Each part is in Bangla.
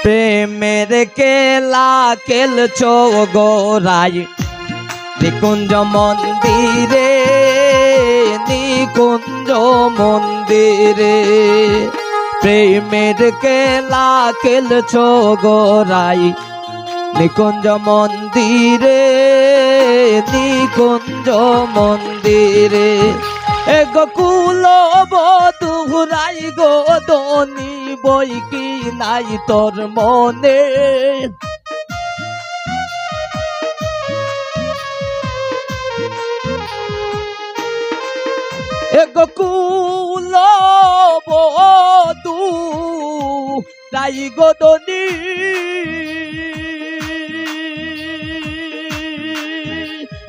প্রেমের কেলা খেলছো গোরাই নিকুঞ্জ মন্দিরে, নিকুঞ্জ মন্দিরে। প্রেমের কেলা খেলছো গোরাই নিকুঞ্জ মন্দিরে, নিকুঞ্জ মন্দিরে। এ গোকুল বধুরাই গো দনি বই কি নাই তোর মনে। এ গোকুল বধু রাই গো দনি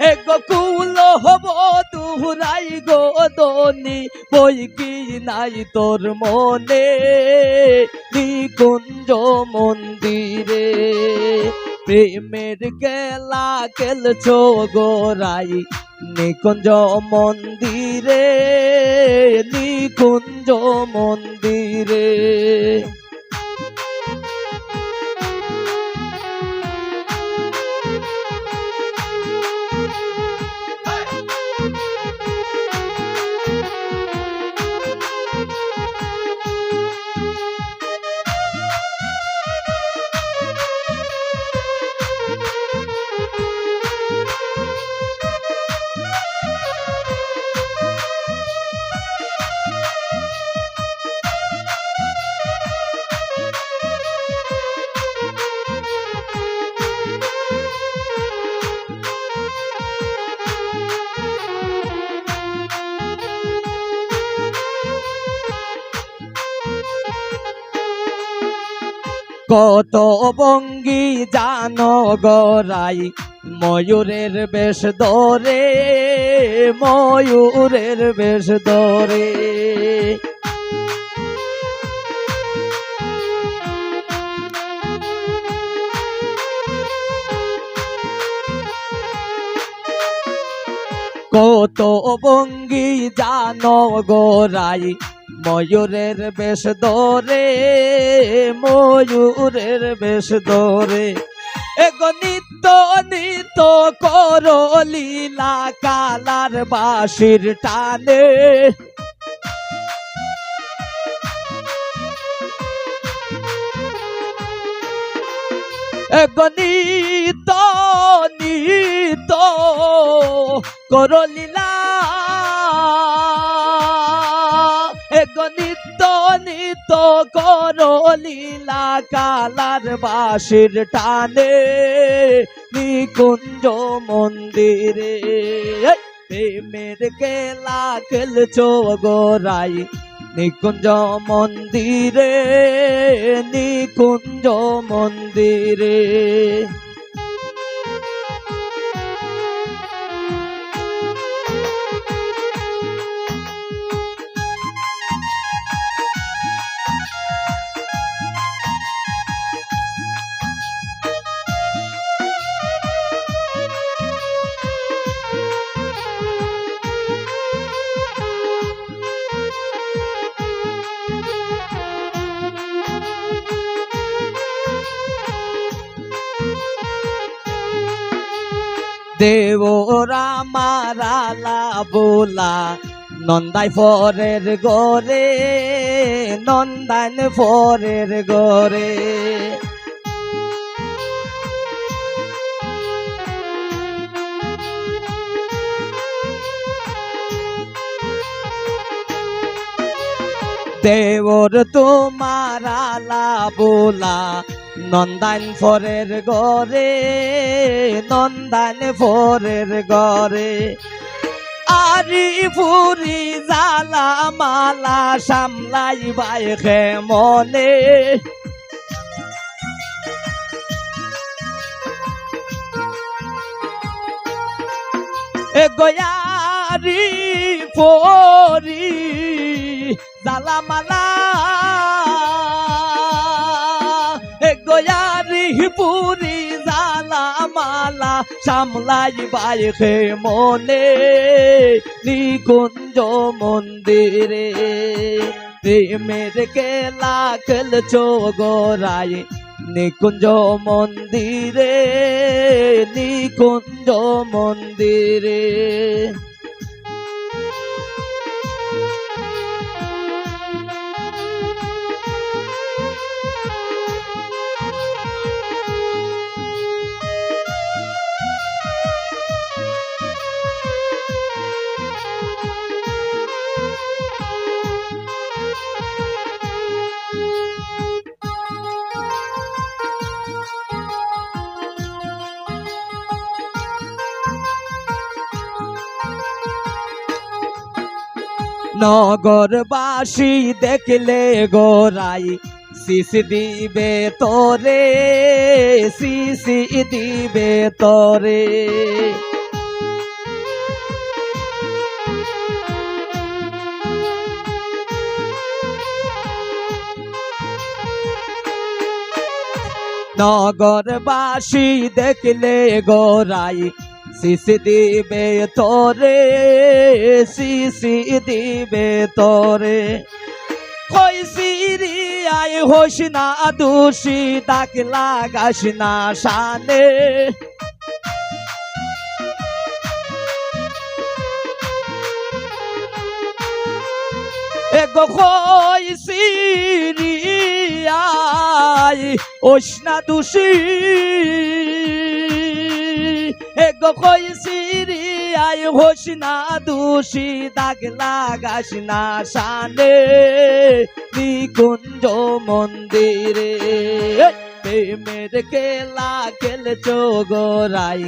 এ গোকুল বধুরাই গো দনি বই কি নাই তোর মনে। নিকুঞ্জ মন্দিরে প্রেমের খেলা খেলছো গোরাই নিকুঞ্জ মন্দিরে, নিকুঞ্জ মন্দিরে। কত বঙ্গি জানো গোরাই ময়ূরের বেশ ধরে, ময়ূরের বেশ ধরে। কত বঙ্গি জানো গোরাই ময়ূরের বেশ ধরে, ময়ূরের বেশ ধরে। এগো নিত্য নিত্য করো লীলা কালার বাঁশির টানে। এগো নিত্য নিত্য করো লীলা, এগো নিত্য নিত্য করো লীলা কালার বাঁশির টানে। নিকুঞ্জ মন্দিরে প্রেমের খেলা খেলছো গোরাই নিকুঞ্জ মন্দিরে, নিকুঞ্জ মন্দিরে। দেওরা মারালা বোলা নন্দাই ফরের গরে, নন্দান ফরের গরে। দেওর তোমার আলা বোলা নন্দান ফরের গরে, নন্দান ফরের গরে। আরি ফুরি জালা মালা সামলাই বাইখে মনে। এ গয়ারি ফরি জালা মালা, এ গয়ারি পুরি জালা মালা সামলাই বাইখে মনে। নিকুঞ্জ মন্দিরে প্রেমের খেলা খেলছো গোরাই নিকুঞ্জ মন্দিরে, নিকুঞ্জ মন্দিরে। নগরবাসী দেখলে গোরাই শিশ দিবে তোরে, শিশ দিবে তোরে। নগরবাসী দেখলে গোরাই শিশ দিবে তোরে, শিশ দিবে তোরে। কইছি রে আয় হোস না দোষী, দাগ লাগাস না শানে। এগো কইছি রে আয় হোস না দোষী, এগো কইছি রে আয় হোস না দোষী, দাগ লাগাস না শানে। নিকুঞ্জ মন্দিরে প্রেমের খেলা খেলছো গোরাই,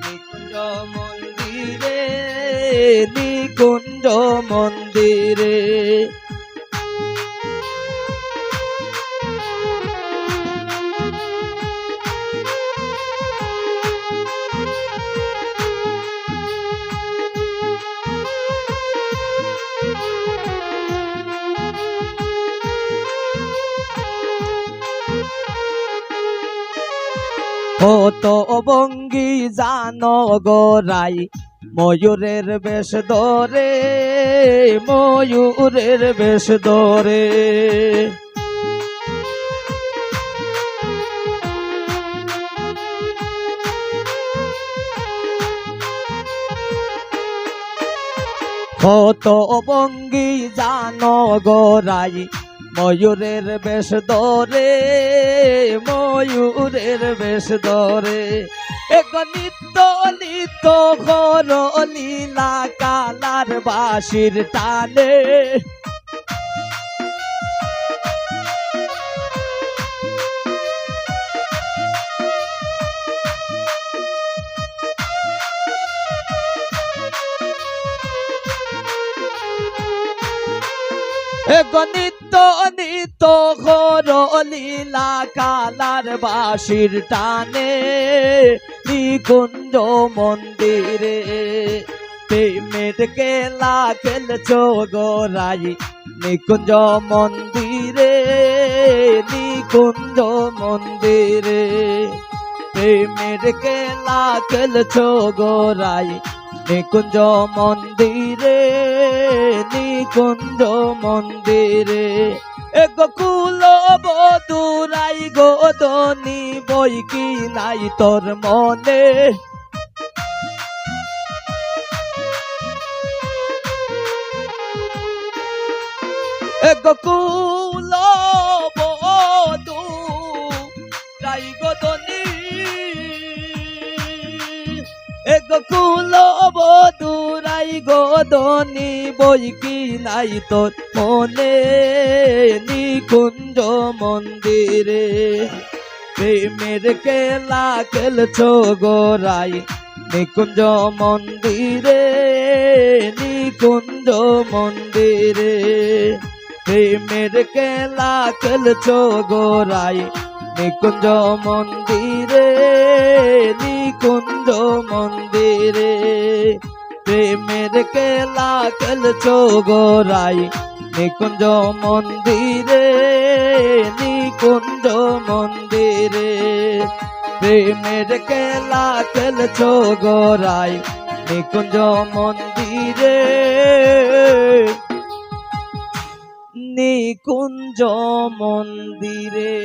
নিকুঞ্জ মন্দিরে, নিকুঞ্জ মন্দিরে। কত ভঙ্গি জানো গোরাই, ময়ূরের বেশ ধরে, ময়ূরের বেশ ধরে। কত ভঙ্গি জানো গোরাই, ময়ূরের বেশ ধরে, ময়ূরের বেশ ধরে। এক নিত্য নিত্য ঘর লীলা কালার বাঁশির টানে। এক নিত্য নিত্য ঘর লীলা কালার বাঁশির টানে। নিকুঞ্জ মন্দিরে প্রেমের খেলা খেলছো গোরাই, নিকুঞ্জ মন্দিরে, নিকুঞ্জ মন্দিরে। প্রেমের খেলা খেলছো গোরাই, নিকুঞ্জ মন্দিরে, নিকুঞ্জ মন্দিরে। এক কুল বধুরাই গোদনি বই কি নাই তোর মনে। এক কুল বধুরাই গোদনি, এক কুল বধুরাই গোদনি বই কি নাই তোর মনে। নিকুঞ্জ মন্দিরে প্রেমের খেলা খেলছো গোরাই, নিকুঞ্জ মন্দিরে, নিকুঞ্জ মন্দিরে। প্রেমের খেলা খেলছো গোরাই, নিকুঞ্জ মন্দিরে, নিকুঞ্জ মন্দিরে। প্রেমের খেলা খেলছো গোরাই, নিকুঞ্জ মন্দিরে, নিকুঞ্জ মন্দিরে। প্রেমের খেলা খেলছো গোরাই, নিকুঞ্জ মন্দিরে, নিকুঞ্জ মন্দিরে।